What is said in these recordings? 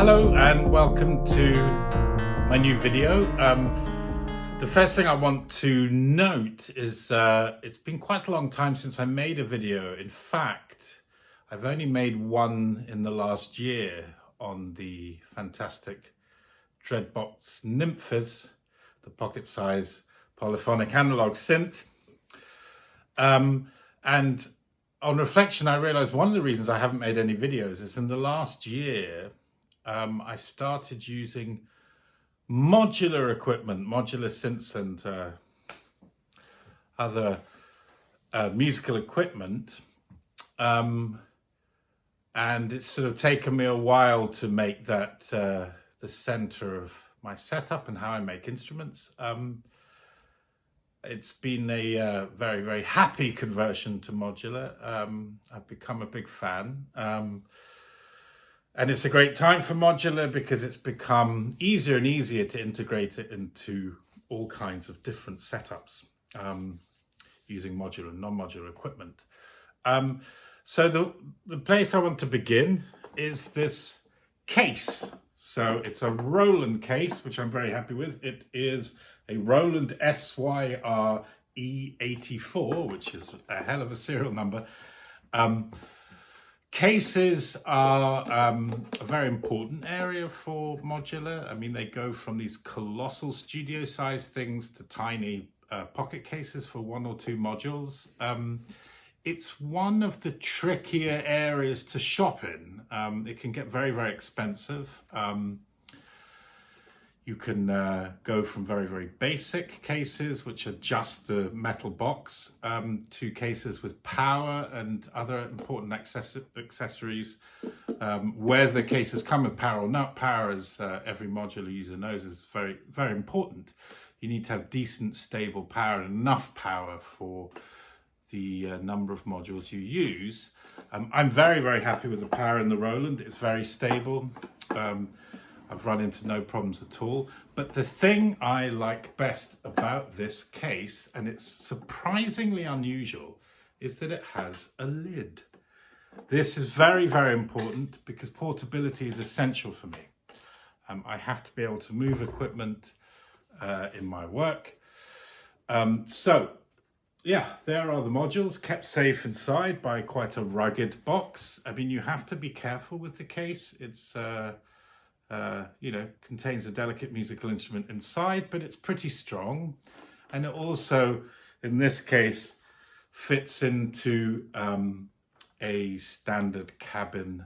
Hello and welcome to my new video. The first thing I want to note is it's been quite a long time since I made a video. In fact, I've only made one in the last year on the fantastic Dreadbox Nymphs, the pocket-size polyphonic analog synth. And on reflection, I realized one of the reasons I haven't made any videos is in the last year, I started using modular equipment, modular synths and other musical equipment. And it's sort of taken me a while to make that the center of my setup and how I make instruments. It's been a very, very happy conversion to modular. I've become a big fan. And it's a great time for modular because it's become easier and easier to integrate it into all kinds of different setups using modular and non-modular equipment. So the place I want to begin is this case. So it's a Roland case, which I'm very happy with. It is a Roland SYR E84, which is a hell of a serial number. Cases are a very important area for modular. I mean, they go from these colossal studio-sized things to tiny pocket cases for one or two modules. It's one of the trickier areas to shop in. It can get very, very expensive. You can go from very, very basic cases, which are just the metal box, to cases with power and other important accessories, where the cases come with power or not. Power, as every modular user knows, is very, very important. You need to have decent, stable power and enough power for the number of modules you use. I'm very, very happy with the power in the Roland. It's very stable. I've run into no problems at all. But the thing I like best about this case, and it's surprisingly unusual, is that it has a lid. This is very, very important because portability is essential for me. I have to be able to move equipment in my work. So yeah, there are the modules kept safe inside by quite a rugged box. I mean, you have to be careful with the case. It's contains a delicate musical instrument inside, but it's pretty strong. And it also, in this case, fits into a standard cabin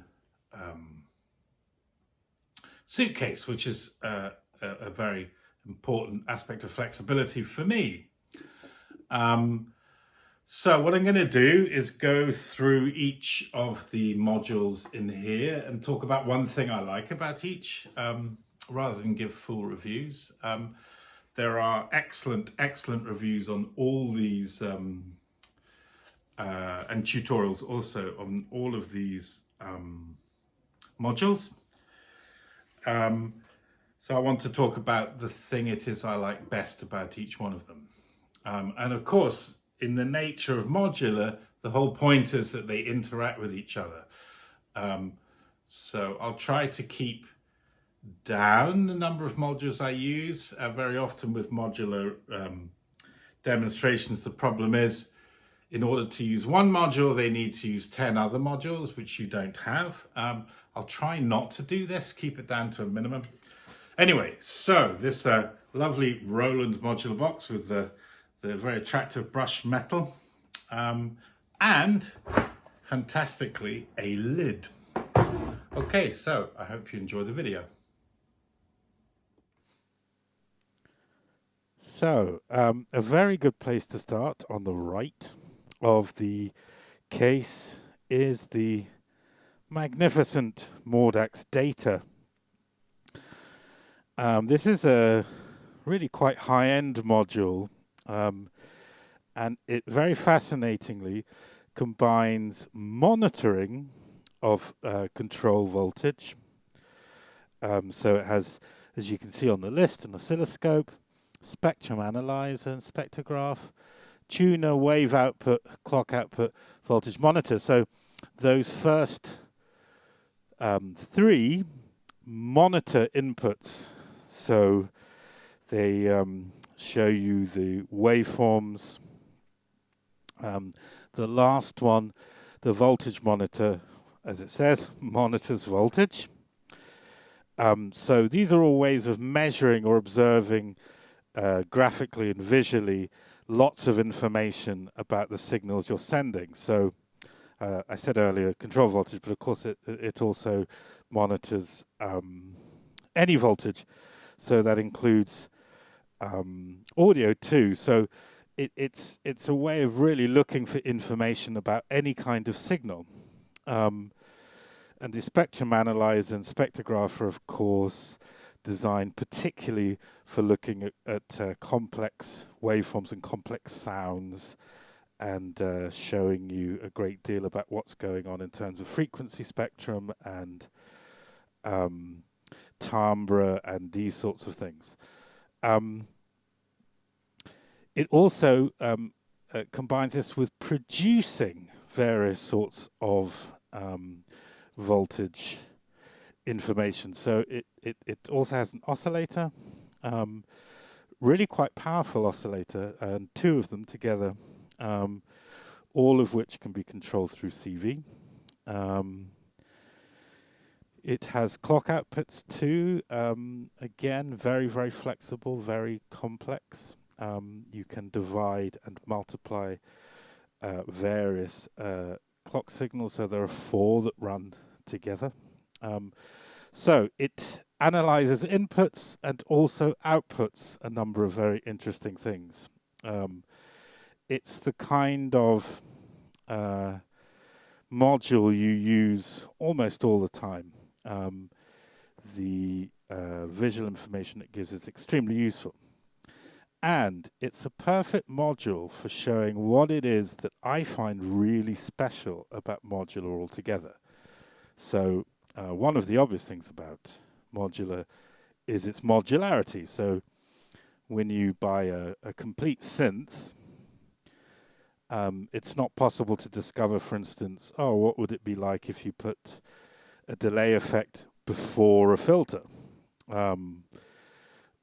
suitcase, which is a very important aspect of flexibility for me. So what I'm going to do is go through each of the modules in here and talk about one thing I like about each, rather than give full reviews. There are excellent reviews on all these, and tutorials also on all of these modules. So I want to talk about the thing it is I like best about each one of them. And of course, in the nature of modular, the whole point is that they interact with each other. So I'll try to keep down the number of modules I use. Very often with modular demonstrations, the problem is in order to use one module, they need to use 10 other modules, which you don't have. I'll try not to do this, keep it down to a minimum. Anyway, so this lovely Roland modular box with the very attractive brushed metal, and fantastically a lid. Okay, so I hope you enjoy the video. So a very good place to start on the right of the case is the magnificent Mordax Data. This is a really quite high-end module. And it very fascinatingly combines monitoring of control voltage. So it has, as you can see on the list, an oscilloscope, spectrum analyzer and spectrograph, tuner, wave output, clock output, voltage monitor. So those first three monitor inputs. So they show you the waveforms. The last one, the voltage monitor, as it says, monitors voltage. So these are all ways of measuring or observing graphically and visually lots of information about the signals you're sending. So I said earlier control voltage, but of course it also monitors any voltage. So that includes audio too. So it's a way of really looking for information about any kind of signal. And the spectrum analyzer and spectrographer, of course, designed particularly for looking at complex waveforms and complex sounds, and showing you a great deal about what's going on in terms of frequency spectrum and timbre and these sorts of things. It also combines this with producing various sorts of voltage information. So it also has an oscillator, really quite powerful oscillator, and two of them together, all of which can be controlled through CV. It has clock outputs too, again, very, very flexible, very complex. You can divide and multiply various clock signals, so there are 4 that run together. So it analyzes inputs and also outputs a number of very interesting things. It's the kind of module you use almost all the time. The visual information it gives is extremely useful. And it's a perfect module for showing what it is that I find really special about modular altogether. So one of the obvious things about modular is its modularity. So when you buy a complete synth, it's not possible to discover, for instance, what would it be like if you put a delay effect before a filter?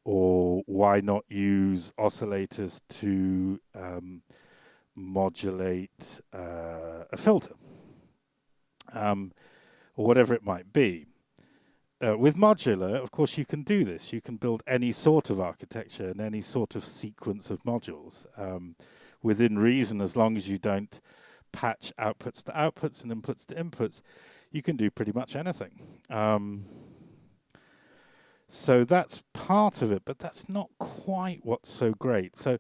Or why not use oscillators to modulate a filter? Or whatever it might be. With modular, of course, you can do this. You can build any sort of architecture and any sort of sequence of modules within reason, as long as you don't patch outputs to outputs and inputs to inputs. You can do pretty much anything. So that's part of it, but that's not quite what's so great. So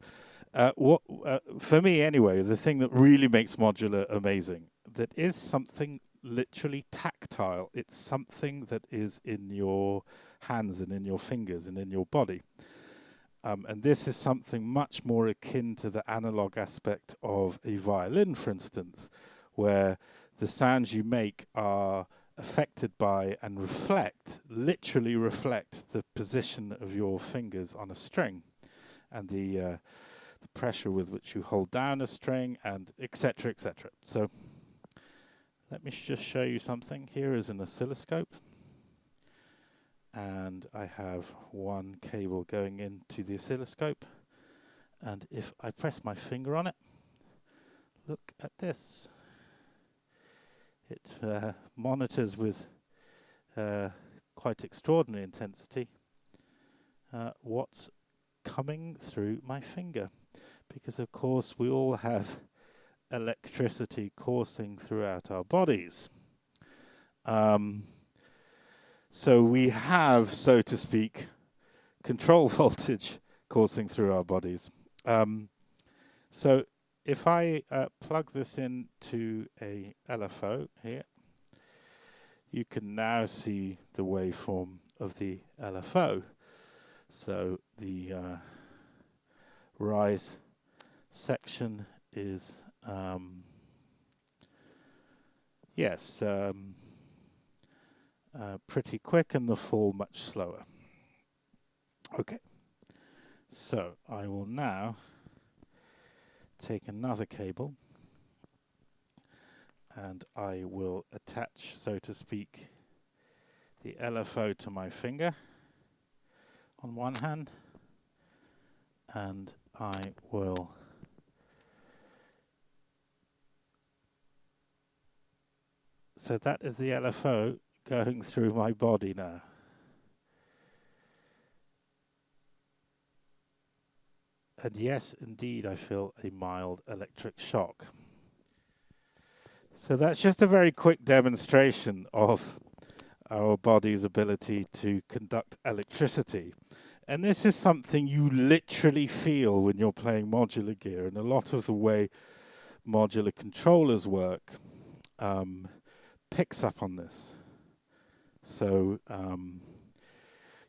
for me anyway, the thing that really makes modular amazing, that is something literally tactile. It's something that is in your hands and in your fingers and in your body. And this is something much more akin to the analog aspect of a violin, for instance, where the sounds you make are affected by and literally reflect the position of your fingers on a string and the pressure with which you hold down a string, and etc., etc. So let me just show you something. Here is an oscilloscope, and I have one cable going into the oscilloscope, and if I press my finger on it, look at this. It monitors with quite extraordinary intensity what's coming through my finger, because of course we all have electricity coursing throughout our bodies. So we have, so to speak, control voltage coursing through our bodies. So if I plug this into a LFO here, you can now see the waveform of the LFO. So the rise section is pretty quick, and the fall much slower. Okay, so I will now take another cable and I will attach, so to speak, the LFO to my finger on one hand, and I will so that is the LFO going through my body now. And yes, indeed, I feel a mild electric shock. So that's just a very quick demonstration of our body's ability to conduct electricity. And this is something you literally feel when you're playing modular gear. And a lot of the way modular controllers work picks up on this. So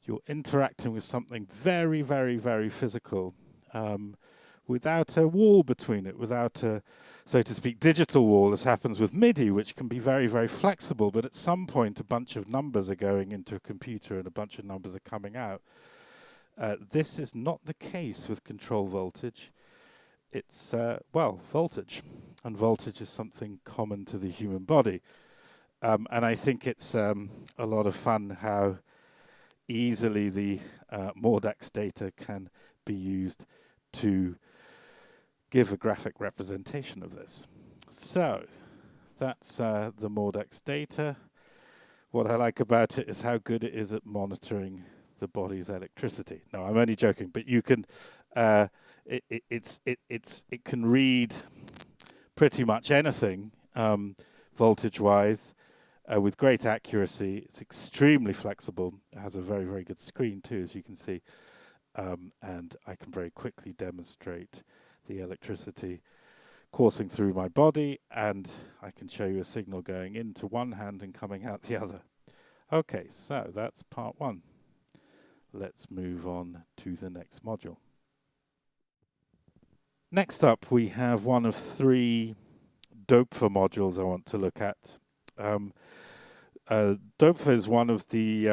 you're interacting with something very, very, very physical. Without a wall between it, without a, so to speak, digital wall, as happens with MIDI, which can be very, very flexible, but at some point a bunch of numbers are going into a computer and a bunch of numbers are coming out. This is not the case with control voltage. It's, well, voltage. And voltage is something common to the human body. And I think it's a lot of fun how easily the Mordax data can be used to give a graphic representation of this. So that's the Mordax data. What I like about it is how good it is at monitoring the body's electricity. No, I'm only joking, but you can it can read pretty much anything voltage-wise with great accuracy. It's extremely flexible. It has a very, very good screen too, as you can see. And I can very quickly demonstrate the electricity coursing through my body, and I can show you a signal going into one hand and coming out the other. Okay, so that's part one. Let's move on to the next module. Next up, we have one of three Doepfer modules I want to look at. Doepfer is one of the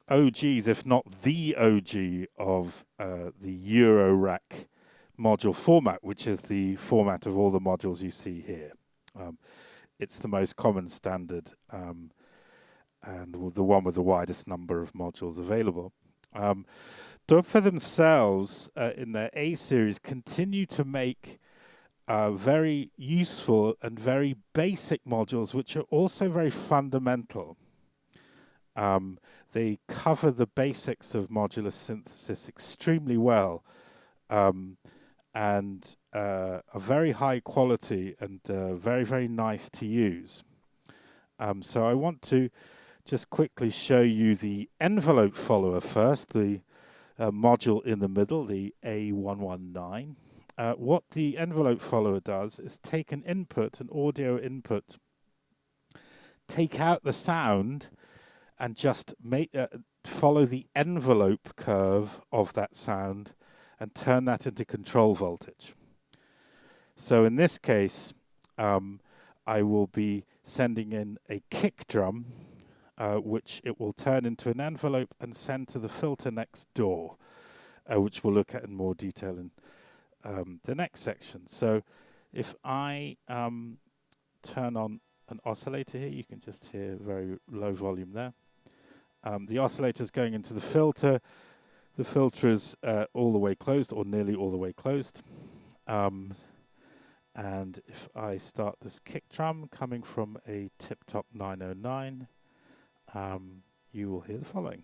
OGs, if not the OG, of the Eurorack module format, which is the format of all the modules you see here. It's the most common standard and the one with the widest number of modules available. Doepfer themselves, in their A series, continue to make very useful and very basic modules, which are also very fundamental. They cover the basics of modular synthesis extremely well, and are very high quality and very, very nice to use. So I want to just quickly show you the envelope follower first, the module in the middle, the A119. What the envelope follower does is take an input, an audio input, take out the sound, and just follow the envelope curve of that sound and turn that into control voltage. So in this case, I will be sending in a kick drum, which it will turn into an envelope and send to the filter next door, which we'll look at in more detail in the next section. So if I turn on an oscillator here, you can just hear very low volume there. The oscillator is going into the filter. The filter is all the way closed, or nearly all the way closed. And if I start this kick drum coming from a tip-top 909, you will hear the following.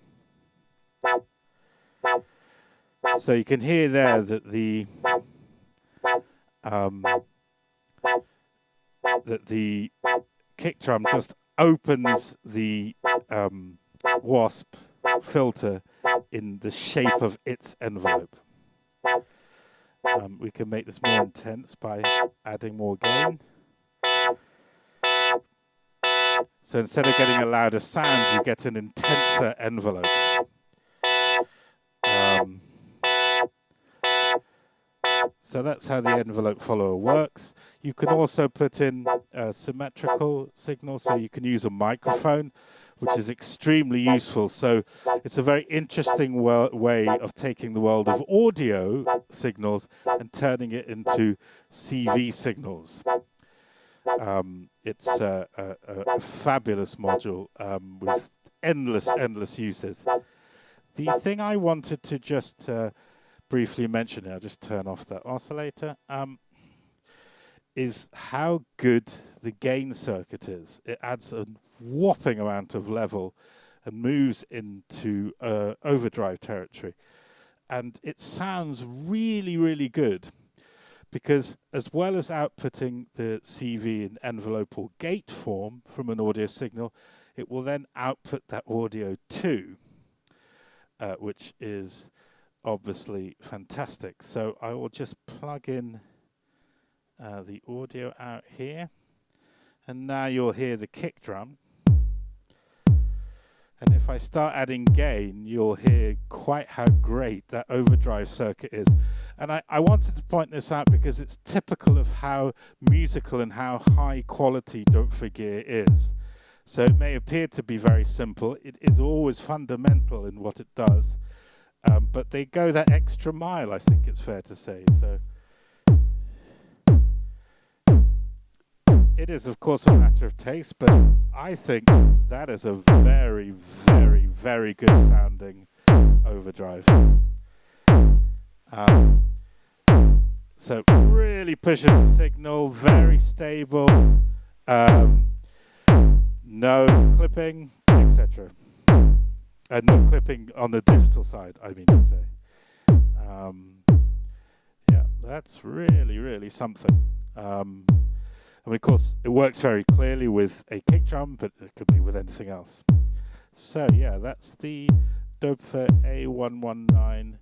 So you can hear there that the kick drum just opens the Wasp filter in the shape of its envelope. We can make this more intense by adding more gain. So instead of getting a louder sound, you get an intenser envelope. So that's how the envelope follower works. You can also put in symmetrical signals, so you can use a microphone, which is extremely useful. So it's a very interesting way of taking the world of audio signals and turning it into CV signals. It's a fabulous module with endless uses. The thing I wanted to just briefly mention here, I'll just turn off that oscillator, is how good the gain circuit is. It adds a whopping amount of level and moves into overdrive territory. And it sounds really, really good because as well as outputting the CV in envelope or gate form from an audio signal, it will then output that audio too, which is obviously fantastic. So I will just plug in the audio out here, and now you'll hear the kick drum. And if I start adding gain, you'll hear quite how great that overdrive circuit is. And I wanted to point this out because it's typical of how musical and how high quality Doepfer gear is. So it may appear to be very simple. It is always fundamental in what it does. But they go that extra mile, I think it's fair to say. So it is, of course, a matter of taste, but I think that is a very, very, very good sounding overdrive. So really pushes the signal, very stable, no clipping, etc. No clipping on the digital side, I mean to say. Yeah, that's really, really something. And of course, it works very clearly with a kick drum, but it could be with anything else. So yeah, that's the Doepfer A119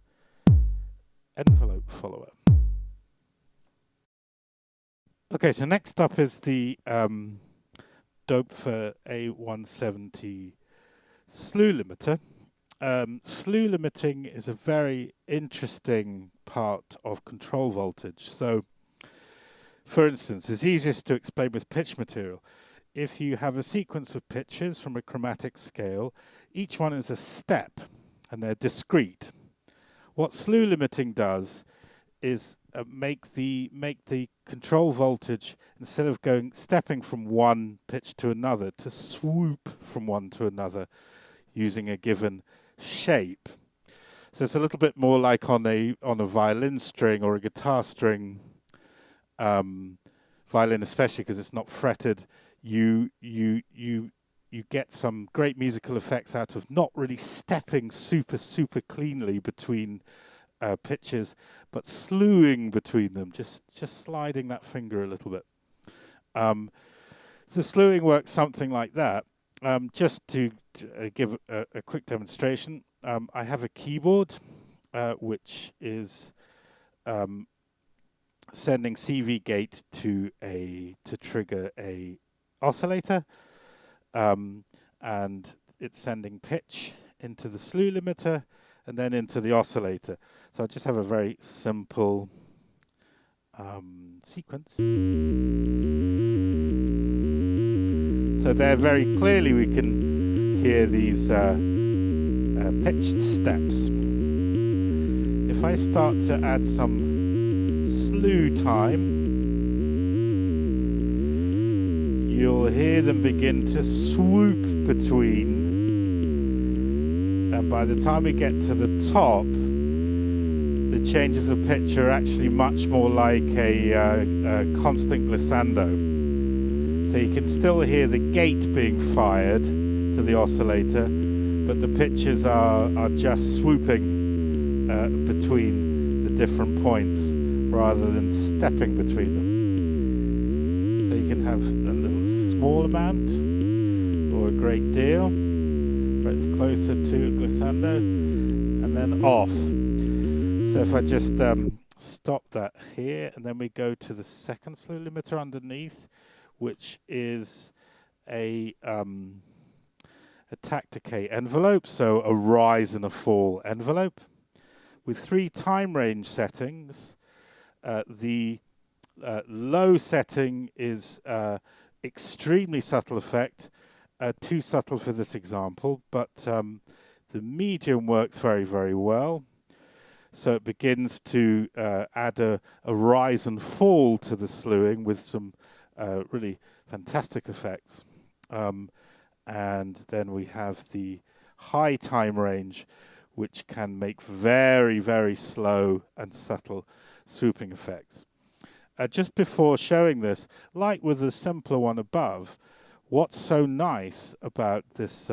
envelope follower. Okay, so next up is the Doepfer A170 slew limiter. Slew limiting is a very interesting part of control voltage. So for instance, it's easiest to explain with pitch material. If you have a sequence of pitches from a chromatic scale, each one is a step, and they're discrete. What slew limiting does is make the control voltage, instead of stepping from one pitch to another, to swoop from one to another using a given shape. So it's a little bit more like on a violin string or a guitar string. Violin especially because it's not fretted, you get some great musical effects out of not really stepping super cleanly between pitches, but slewing between them, just sliding that finger a little bit. So slewing works something like that. Just to give a quick demonstration, I have a keyboard which is sending CV gate to trigger a oscillator, and it's sending pitch into the slew limiter and then into the oscillator. So I just have a very simple sequence. So there, very clearly we can hear these pitched steps. If I start to add some slew time, you'll hear them begin to swoop between, and by the time we get to the top, the changes of pitch are actually much more like a constant glissando. So you can still hear the gate being fired to the oscillator, but the pitches are just swooping between the different points, rather than stepping between them. So you can have a little small amount or a great deal, where it's closer to glissando, and then off. So if I just stop that here, and then we go to the second slew limiter underneath, which is a attack decay envelope, so a rise and a fall envelope, with 3 time range settings. The low setting is extremely subtle effect, too subtle for this example, but the medium works very, very well. So it begins to add a rise and fall to the slewing with some really fantastic effects. and then we have the high time range, which can make very, very slow and subtle swooping effects. Just before showing this, like with the simpler one above, what's so nice about this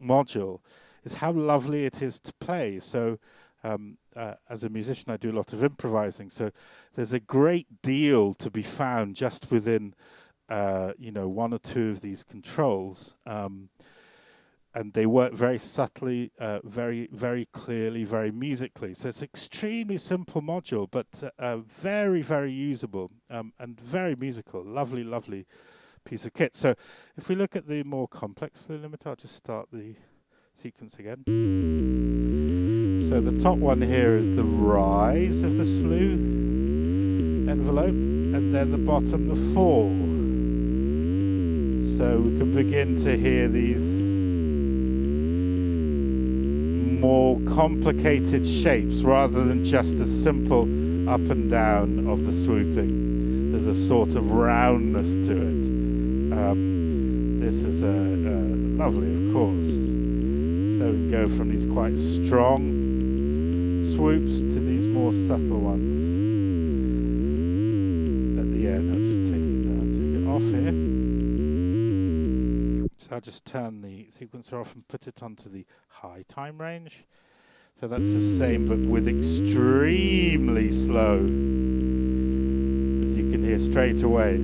module is how lovely it is to play. So as a musician, I do a lot of improvising, so there's a great deal to be found just within one or two of these controls, and they work very subtly, very, very clearly, very musically. So it's an extremely simple module, but very, very usable, and very musical. Lovely, lovely piece of kit. So if we look at the more complex Slew limiter, I'll just start the sequence again. So the top one here is the rise of the Slew envelope, and then the bottom, the fall. So we can begin to hear these more complicated shapes rather than just a simple up and down of the swooping. There's a sort of roundness to it. This is lovely, of course. So we go from these quite strong swoops to these more subtle ones. At the end, I'll just take it off here. So I'll just turn the sequencer off and put it onto the high time range. So that's the same, but with extremely slow, as you can hear straight away.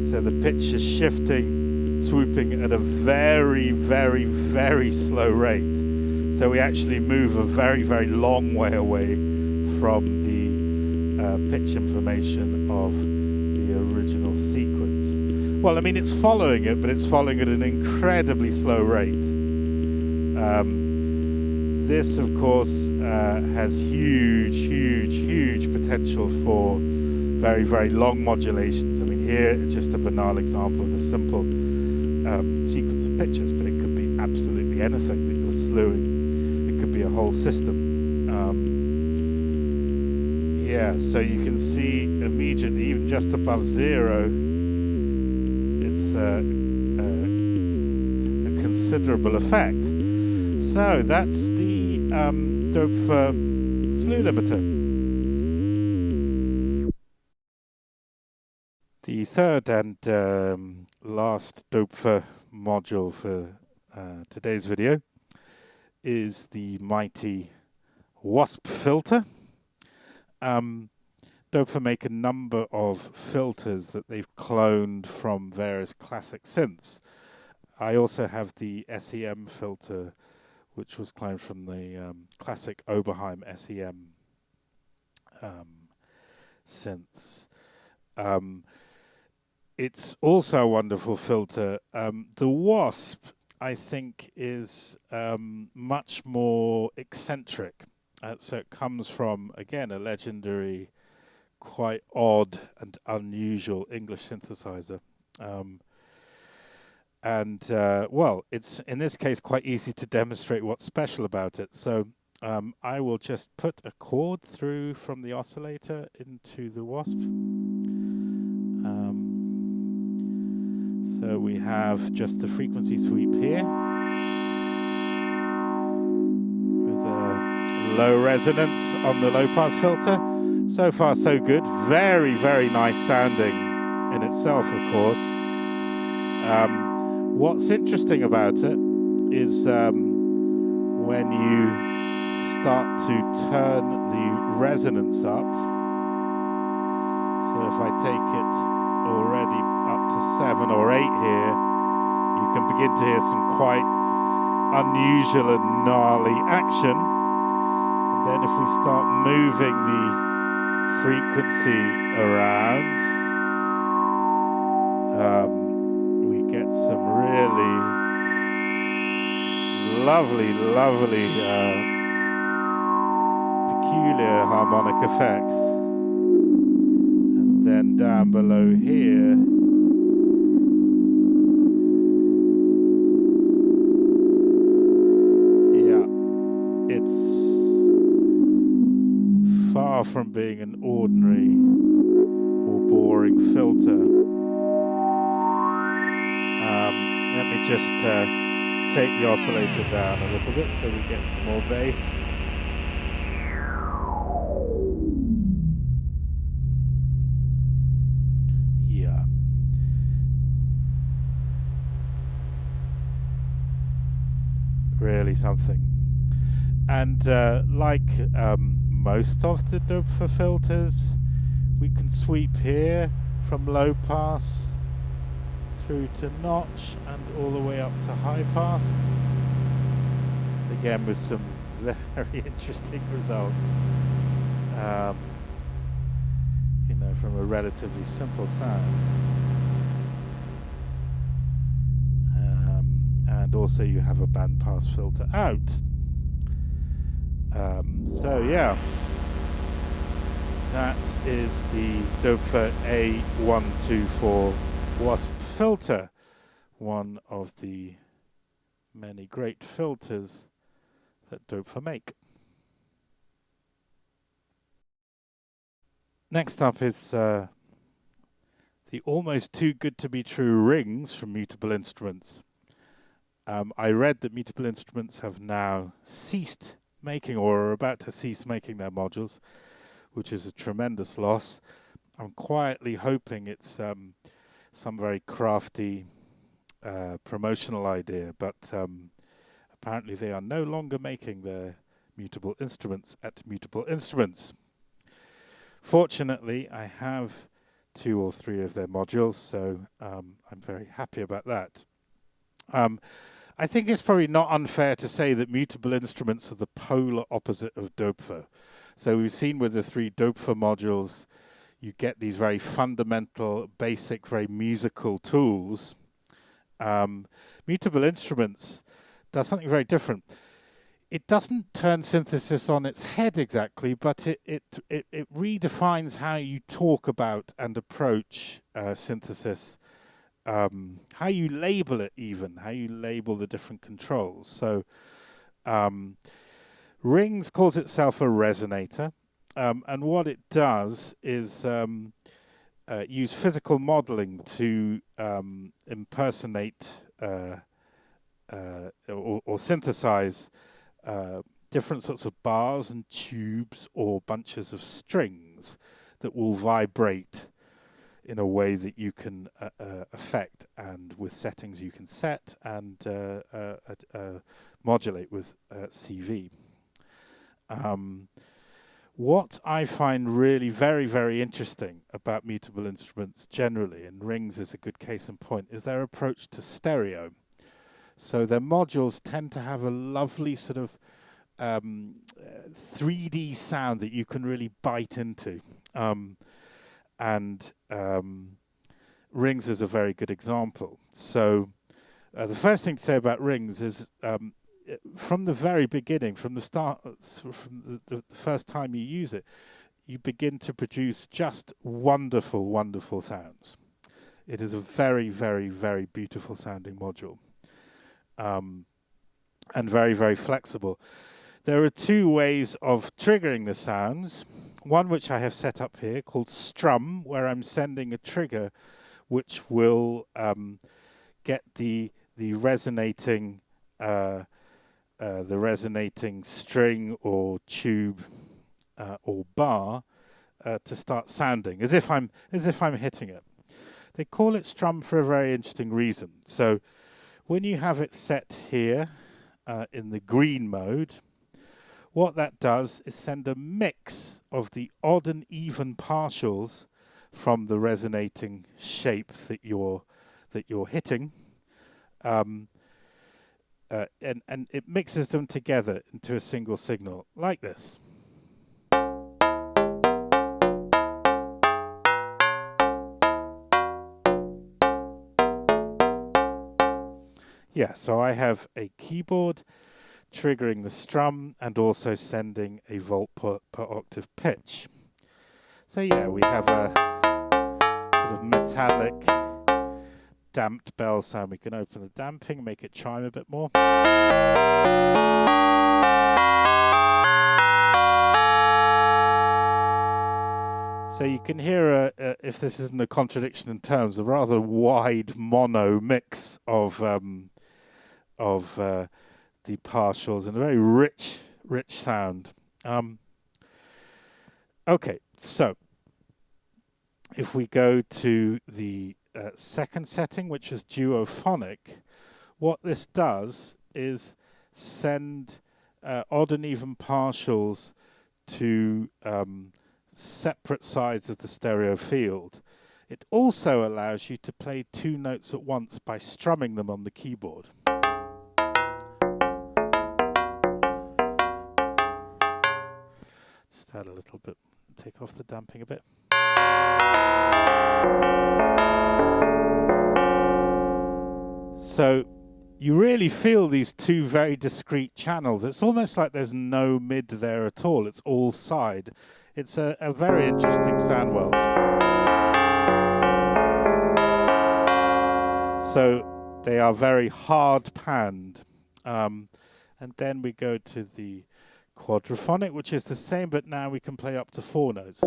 So the pitch is shifting, swooping at a very, very, very slow rate. So we actually move a very, very long way away from the pitch information of the original sequence. Well, I mean, it's following it, but it's following at an incredibly slow rate. This, of course, has huge, huge, huge potential for very, very long modulations. I mean, here it's just a banal example of the simple sequence of pitches, but it could be absolutely anything that you're slewing. It could be a whole system. Yeah, so you can see immediately, even just above zero, it's a considerable effect. So that's the Doepfer Slew limiter. The third and last Doepfer module for today's video is the mighty Wasp filter. Doepfer make a number of filters that they've cloned from various classic synths. I also have the SEM filter, which was cloned from the classic Oberheim SEM synths. It's also a wonderful filter. The Wasp, I think, is much more eccentric. So it comes from, again, a legendary, quite odd and unusual English synthesizer. Well, it's in this case quite easy to demonstrate what's special about it. So I will just put a chord through from the oscillator into the Wasp. So we have just the frequency sweep here with a low resonance on the low pass filter. So far so good. Very, very nice sounding in itself, of course. What's interesting about it is when you start to turn the resonance up. So if I take it already up to 7 or 8 here, you can begin to hear some quite unusual and gnarly action. And then if we start moving the frequency around, we get some really lovely, lovely peculiar harmonic effects. And then down below here, yeah, it's far from being an ordinary or boring filter. Let me just take the oscillator down a little bit so we get some more bass. Yeah. Really something. And like most of the Doepfer filters, we can sweep here from low pass through to notch and all the way up to high pass. Again, with some very interesting results. You know, from a relatively simple sound. And also you have a bandpass filter out. So yeah, that is the Doepfer A124 Wasp filter, one of the many great filters that Doepfer make. Next up is the almost too good to be true rings from Mutable Instruments. I read that Mutable Instruments have now ceased making or are about to cease making their modules, which is a tremendous loss. I'm quietly hoping it's some very crafty promotional idea, but apparently they are no longer making their Mutable Instruments at Mutable Instruments. Fortunately, I have 2 or 3 of their modules, so I'm very happy about that. I think it's probably not unfair to say that Mutable Instruments are the polar opposite of Doepfer. So we've seen with the 3 Doepfer modules, you get these very fundamental, basic, very musical tools. Mutable Instruments does something very different. It doesn't turn synthesis on its head exactly, but it redefines how you talk about and approach synthesis. How you label it even, how you label the different controls. So Rings calls itself a resonator, and what it does is use physical modeling to impersonate or synthesize different sorts of bars and tubes or bunches of strings that will vibrate in a way that you can affect, and with settings you can set and modulate with CV. What I find really very, very interesting about Mutable Instruments generally, and Rings is a good case in point, is their approach to stereo. So their modules tend to have a lovely sort of 3D sound that you can really bite into. And Rings is a very good example. So the first thing to say about Rings is from the very beginning, from the start, from the first time you use it, you begin to produce just wonderful, wonderful sounds. It is a very, very, very beautiful sounding module. And very, very flexible. There are 2 ways of triggering the sounds. One which I have set up here called Strum, where I'm sending a trigger which will get the resonating string or tube or bar to start sounding as if I'm hitting it. They call it Strum for a very interesting reason. So when you have it set here in the green mode, what that does is send a mix of the odd and even partials from the resonating shape that you're hitting, and it mixes them together into a single signal like this. Yeah, so I have a keyboard triggering the strum and also sending a volt per octave pitch. So yeah, we have a sort of metallic damped bell sound. We can open the damping, make it chime a bit more. So you can hear, if this isn't a contradiction in terms, a rather wide mono mix of the partials and a very rich sound. Okay, so if we go to the second setting, which is duophonic, what this does is send odd and even partials to separate sides of the stereo field. It also allows you to play two notes at once by strumming them on the keyboard. Just add a little bit, take off the damping a bit. So you really feel these two very discrete channels. It's almost like there's no mid there at all. It's all side. It's a very interesting sound world. So they are very hard panned. And then we go to the quadraphonic, which is the same, but now we can play up to 4 notes.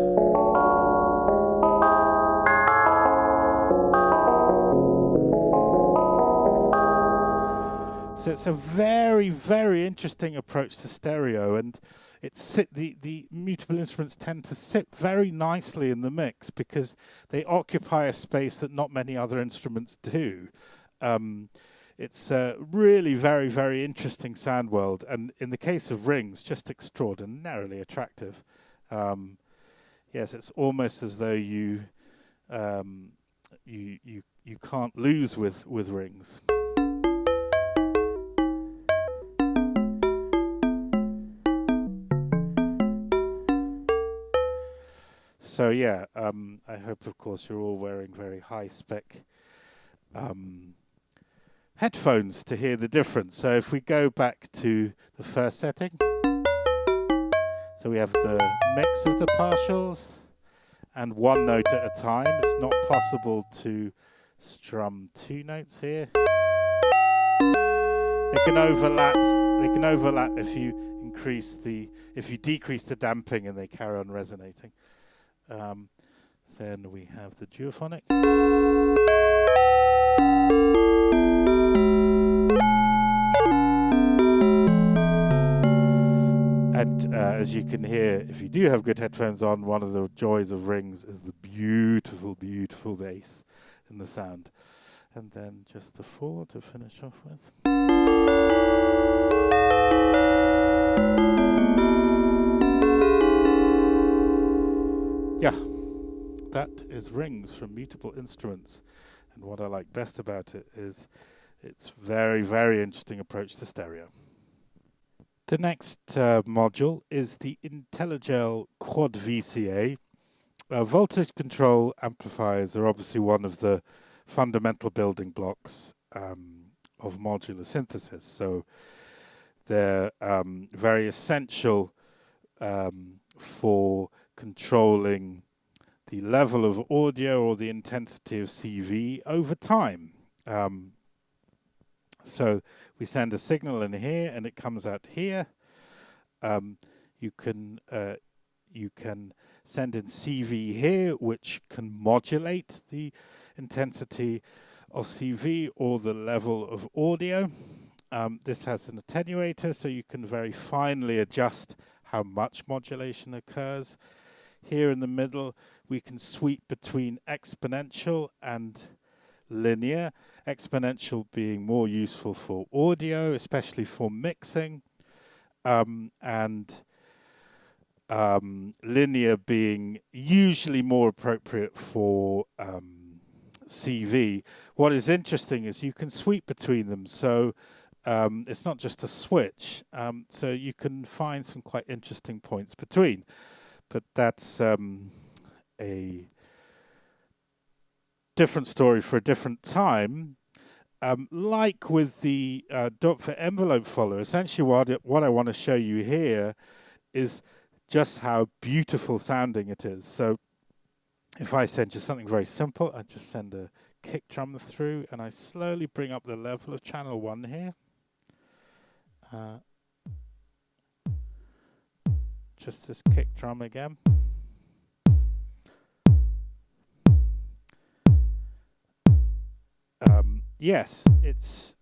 So it's a very, very interesting approach to stereo, and the mutable instruments tend to sit very nicely in the mix because they occupy a space that not many other instruments do. It's a really very, very interesting sound world, and in the case of rings, just extraordinarily attractive. Yes, it's almost as though you can't lose with rings. So yeah, I hope, of course, you're all wearing very high-spec headphones to hear the difference. So if we go back to the first setting, so we have the mix of the partials and 1 note at a time. It's not possible to strum 2 notes here. They can overlap. They can overlap if you decrease the damping and they carry on resonating. Then we have the duophonic. And as you can hear, if you do have good headphones on, one of the joys of rings is the beautiful, beautiful bass in the sound. And then just the 4 to finish off with. Yeah, that is rings from Mutable Instruments. And what I like best about it is its very, very interesting approach to stereo. The next module is the intellijel Quad VCA. Voltage control amplifiers are obviously one of the fundamental building blocks of modular synthesis. So they're very essential for controlling the level of audio or the intensity of CV over time. So we send a signal in here and it comes out here. You can send in CV here, which can modulate the intensity of CV or the level of audio. This has an attenuator, so you can very finely adjust how much modulation occurs. Here in the middle, we can sweep between exponential and linear. Exponential being more useful for audio, especially for mixing, and linear being usually more appropriate for CV. What is interesting is you can sweep between them, so it's not just a switch, so you can find some quite interesting points between. But that's a different story for a different time. Like with the Doepfer envelope follower, essentially what I want to show you here is just how beautiful sounding it is. So if I send just something very simple, I just send a kick drum through and I slowly bring up the level of channel 1 here. Just this kick drum again. yes, it's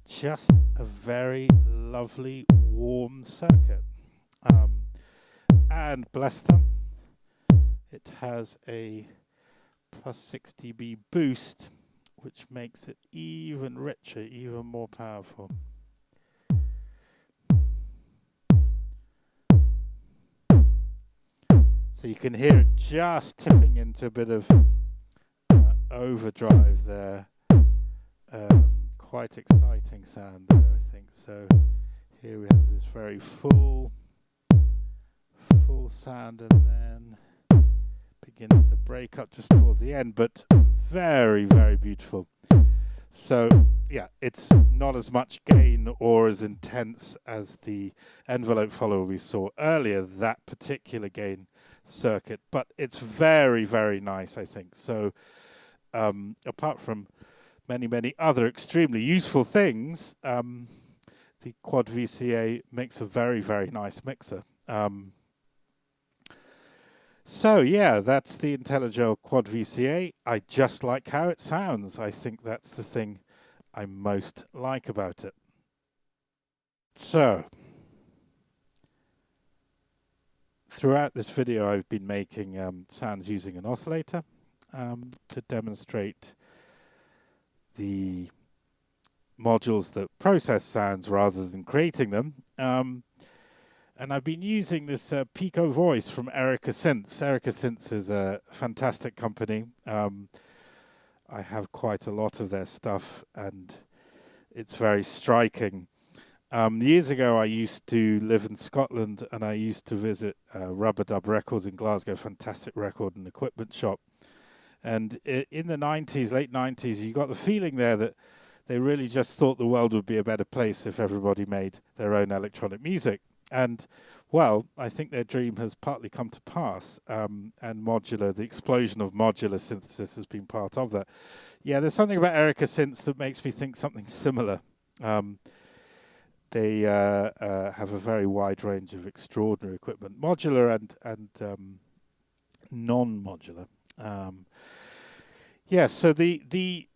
just a very lovely, warm circuit. And bless them, it has a plus 6 dB boost, which makes it even richer, even more powerful. So you can hear it just tipping into a bit of overdrive there. Quite exciting sound there, I think. So here we have this very full sound, and then begins to break up just toward the end, but very, very beautiful. So yeah, it's not as much gain or as intense as the envelope follower we saw earlier, that particular gain circuit, but it's very, very nice, I think. So apart from many other extremely useful things, the Quad VCA makes a very, very nice mixer. So yeah, that's the intellijel Quad VCA. I just like how it sounds. I think that's the thing I most like about it. So throughout this video, I've been making sounds using an oscillator to demonstrate the modules that process sounds rather than creating them. And I've been using this Pico voice from Synths. Synths is a fantastic company. I have quite a lot of their stuff, and it's very striking. Years ago, I used to live in Scotland, and I used to visit Rubber Dub Records in Glasgow, fantastic record and equipment shop. And in the 90s, late 90s, you got the feeling there that they really just thought the world would be a better place if everybody made their own electronic music. And, well, I think their dream has partly come to pass, and the explosion of modular synthesis has been part of that. Yeah, there's something about Synths that makes me think something similar. They have a very wide range of extraordinary equipment, modular and non-modular. Yeah, so the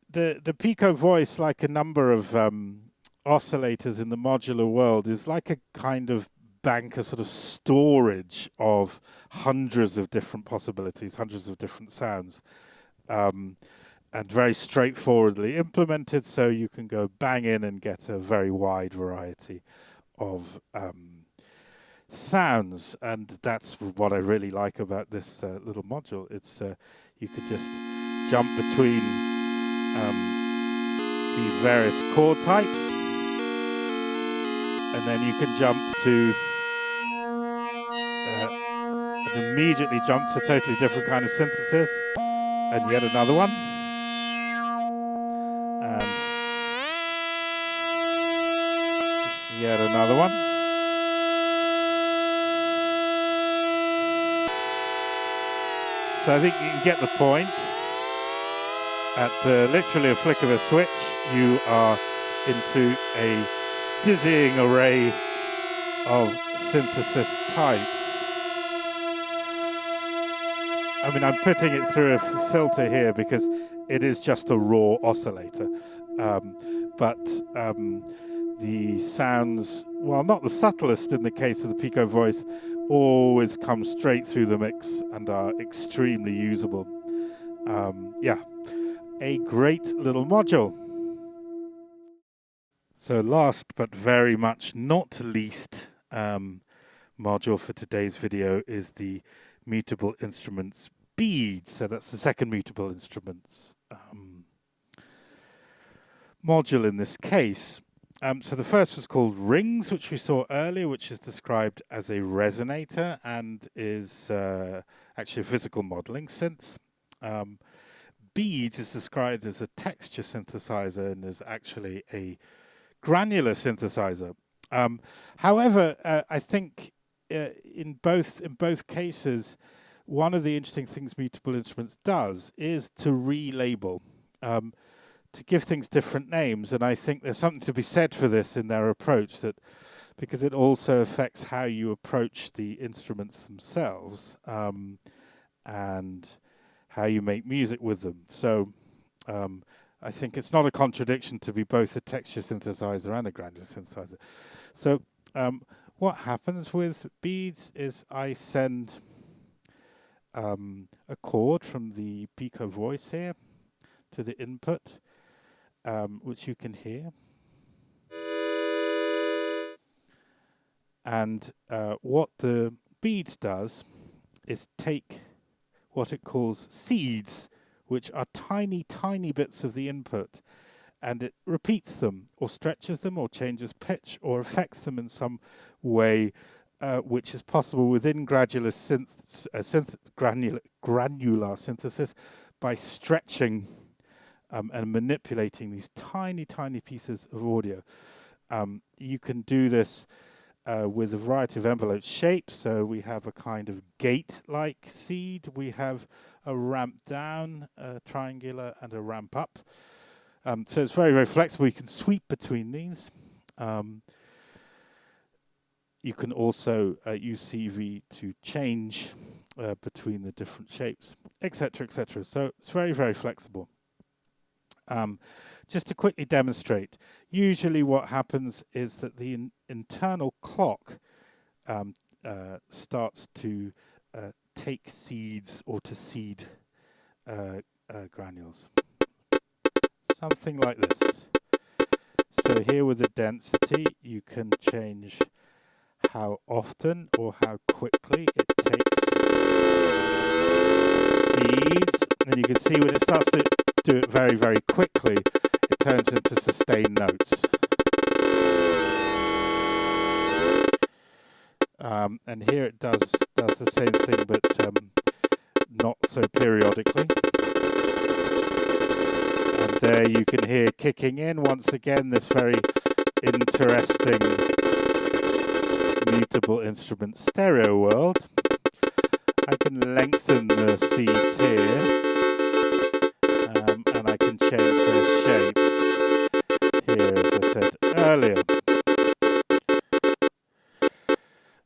Pico voice, like a number of oscillators in the modular world, is like a kind of bank, a sort of storage of hundreds of different possibilities, hundreds of different sounds, and very straightforwardly implemented, so you can go bang in and get a very wide variety of sounds. And that's what I really like about this little module. It's you could just jump between these various chord types, and then you can jump to and immediately jump to a totally different kind of synthesis, and yet another one, and yet another one. So I think you can get the point. At literally a flick of a switch, you are into a dizzying array of synthesis types. I mean, I'm putting it through a filter here because it is just a raw oscillator. But the sounds, while not the subtlest in the case of the Pico voice, always come straight through the mix and are extremely usable. Yeah, a great little module. So last but very much not least module for today's video is the Mutable Instruments beads. So that's the second Mutable Instruments module in this case. So the first was called Rings, which we saw earlier, which is described as a resonator and is actually a physical modeling synth. Beads is described as a texture synthesizer and is actually a granular synthesizer. However, I think in both cases, one of the interesting things Mutable Instruments does is to relabel, to give things different names, and I think there's something to be said for this in their approach, that because it also affects how you approach the instruments themselves and how you make music with them. So I think it's not a contradiction to be both a texture synthesizer and a granular synthesizer. So what happens with beads is I send a chord from the Pico voice here to the input, which you can hear. And what the beads does is take what it calls seeds, which are tiny, tiny bits of the input, and it repeats them, or stretches them, or changes pitch, or affects them in some way, which is possible within granular synthesis by stretching and manipulating these tiny, tiny pieces of audio. You can do this with a variety of envelope shapes. So we have a kind of gate-like seed. We have a ramp down, triangular, and a ramp up. So it's very, very flexible. You can sweep between these. You can also use CV to change between the different shapes, etc., etc. So it's very, very flexible. Just to quickly demonstrate, usually what happens is that the internal clock starts to take seeds or to seed granules. Something like this. So here with the density, you can change how often or how quickly it takes seeds. And you can see when it starts to do it very, very quickly, it turns into sustained notes. And here it does the same thing, but not so periodically. And there you can hear kicking in once again this very interesting mutable instrument stereo world. I can lengthen the seeds here, and I can change their shape here, as I said earlier.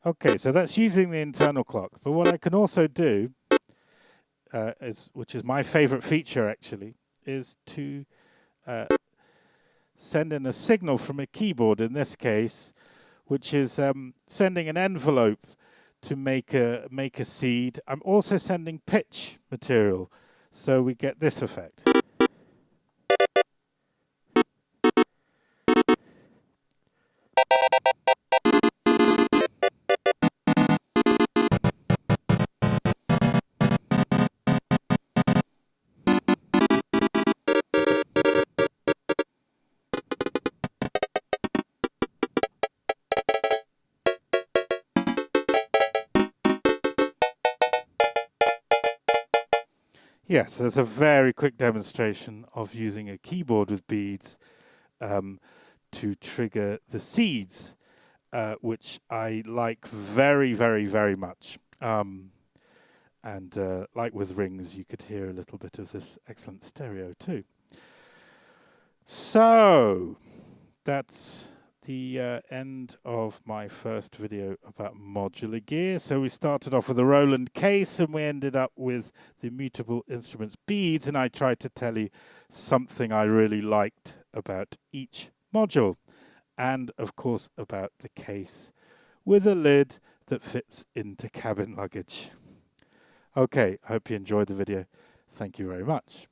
Okay, so that's using the internal clock. But what I can also do, which is my favorite feature actually, is to send in a signal from a keyboard in this case, which is sending an envelope to make a seed. I'm also sending pitch material, so we get this effect. Yes, there's a very quick demonstration of using a keyboard with beads to trigger the seeds, which I like very, very, very much. And like with rings, you could hear a little bit of this excellent stereo too. So that's the end of my first video about modular gear. So we started off with a Roland case and we ended up with the Mutable Instruments beads, and I tried to tell you something I really liked about each module, and of course about the case with a lid that fits into cabin luggage. Okay, I hope you enjoyed the video. Thank you very much.